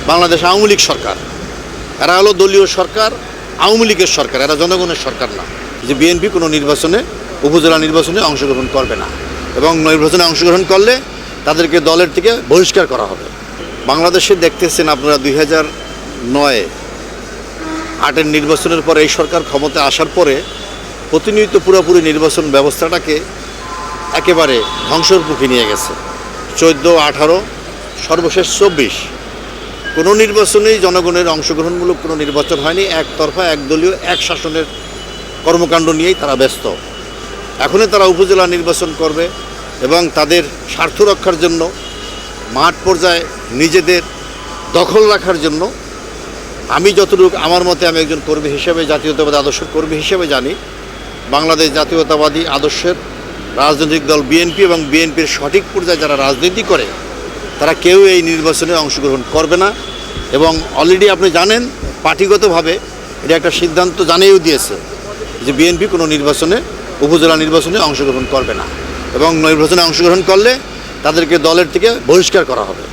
বাংলাদেশ আওয়ামী লীগ সরকার। এরা হলো দলীয় সরকার, আওয়ামী লীগের সরকার, এরা জনগণের সরকার না। যে বিএনপি কোনো নির্বাচনে, উপজেলা নির্বাচনে অংশগ্রহণ করবে না, এবং নির্বাচনে অংশগ্রহণ করলে তাদেরকে দলের থেকে বহিষ্কার করা হবে। বাংলাদেশে দেখতেছেন আপনারা 2009-8 নির্বাচনের পরে এই সরকার ক্ষমতায় আসার পরে প্রতিনিয়ত পুরোপুরি নির্বাচন ব্যবস্থাটাকে একেবারে ধ্বংসের মুখে নিয়ে গেছে। 14, 18, সর্বশেষ 24 কোনো নির্বাচনেই জনগণের অংশগ্রহণমূলক কোনো নির্বাচন হয়নি। একতরফা, একদলীয়, এক শাসনের কর্মকাণ্ড নিয়েই তারা ব্যস্ত। এখনই তারা উপজেলা নির্বাচন করবে এবং তাদের স্বার্থ রক্ষার জন্য মাঠ পর্যায়ে নিজেদের দখল রাখার জন্য, আমি যতটুকু আমার মতে, আমি একজন কর্মী হিসেবে, জাতীয়তাবাদী আদর্শের কর্মী হিসেবে জানি, বাংলাদেশ জাতীয়তাবাদী আদর্শের রাজনৈতিক দল বিএনপি এবং বিএনপির সঠিক পর্যায়ে যারা রাজনীতি করে তারা কেউ এই নির্বাচনে অংশগ্রহণ করবে না। এবং অলরেডি আপনি জানেন, পার্টিগতভাবে এটা একটা সিদ্ধান্ত জানিয়েও দিয়েছে যে বিএনপি কোনো নির্বাচনে, উপজেলা নির্বাচনে অংশগ্রহণ করবে না, এবং নির্বাচনে অংশগ্রহণ করলে তাদেরকে দলের থেকে বহিষ্কার করা হবে।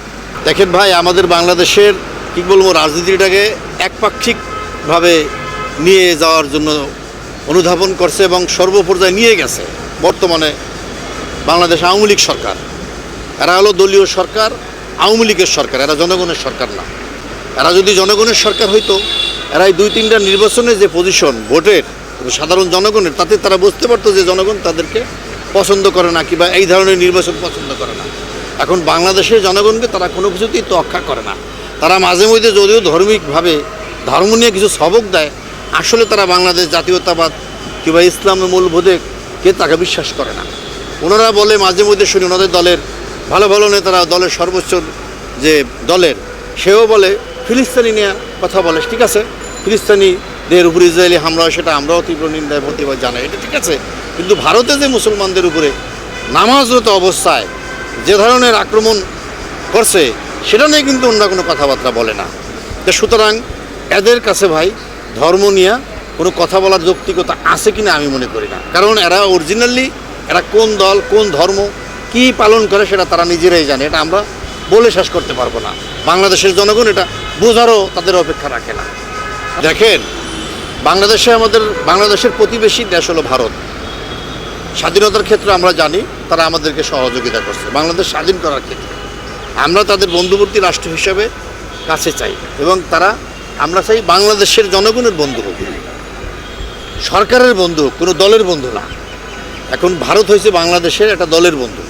দেখেন ভাই, আমাদের বাংলাদেশের কী বলবো, রাজনীতিটাকে একপাক্ষিকভাবে নিয়ে যাওয়ার জন্য অনুধাবন করছে এবং সর্বপর্যায়ে নিয়ে গেছে বর্তমানে বাংলাদেশ আওয়ামী লীগ সরকার। এরা হলো দলীয় সরকার, আওয়ামী লীগের সরকার, এরা জনগণের সরকার না। এরা যদি জনগণের সরকার হইতো, এরা এই 2-3টা নির্বাচনের যে পজিশন ভোটের সাধারণ জনগণের, তাতে তারা বুঝতে পারতো যে জনগণ তাদেরকে পছন্দ করে না, কিংবা এই ধরনের নির্বাচন পছন্দ করে না। এখন বাংলাদেশের জনগণকে তারা কোনো কিছুতেই তোয়াক্কা করে না। তারা মাঝে মধ্যে যদিও ধর্মিকভাবে ধর্ম নিয়ে কিছু সবক দেয়, আসলে তারা বাংলাদেশ জাতীয়তাবাদ কিংবা ইসলামের মূল্যবোধকে তাকে বিশ্বাস করে না। ওনারা বলে, মাঝে মধ্যে শুনি ওনাদের দলের ভালো ভালো নেতারা, দলের সর্বোচ্চ যে দলের, সেও বলে ফিলিস্তিনি নিয়ে কথা বলে। ঠিক আছে, ফিলিস্তিনিদের উপর ইসরায়েলি হামলা, সেটা আমরাও তীব্র নিন্দায় প্রতিবাদ জানাই, এটা ঠিক আছে। কিন্তু ভারতে যে মুসলমানদের উপরে নামাজরত অবস্থায় যে ধরনের আক্রমণ করছে, সেটা নিয়ে কিন্তু অন্য কোনো কথাবার্তা বলে না। সুতরাং এদের কাছে ভাই ধর্ম নিয়ে কোনো কথা বলার যৌক্তিকতা আছে কিনা আমি মনে করি না। কারণ এরা অরিজিনালি, এরা কোন দল, কোন ধর্ম, কি পালন করে সেটা তারা নিজেরাই জানে। এটা আমরা বলে শেষ করতে পারবো না। বাংলাদেশের জনগণ এটা বোঝারও তাদের অপেক্ষা রাখে না। দেখেন, বাংলাদেশের প্রতিবেশী দেশ হলো ভারত। স্বাধীনতার ক্ষেত্রে আমরা জানি তারা আমাদেরকে সহযোগিতা করছে। বাংলাদেশ স্বাধীন করার ক্ষেত্রে আমরা তাদের বন্ধুবর্তী রাষ্ট্র হিসেবে কাছে চাই, এবং আমরা চাই বাংলাদেশের জনগণের বন্ধু হোক, সরকারের বন্ধু হোক, কোনো দলের বন্ধু না। এখন ভারত হয়েছে বাংলাদেশের একটা দলের বন্ধু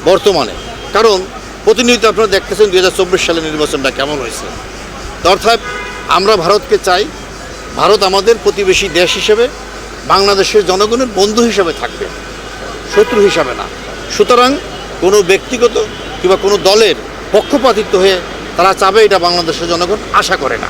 বর্তমানে। কারণ প্রতিনিয়ত আপনারা দেখতেছেন 2024 সালের নির্বাচনটা কেমন হয়েছে। অর্থাৎ আমরা ভারতকে চাই, ভারত আমাদের প্রতিবেশী দেশ হিসেবে বাংলাদেশের জনগণের বন্ধু হিসেবে থাকবে, শত্রু হিসাবে না। সুতরাং কোনো ব্যক্তিগত কিংবা কোনো দলের পক্ষপাতিত্ব হয়ে তারা চাবে, এটা বাংলাদেশের জনগণ আশা করে না।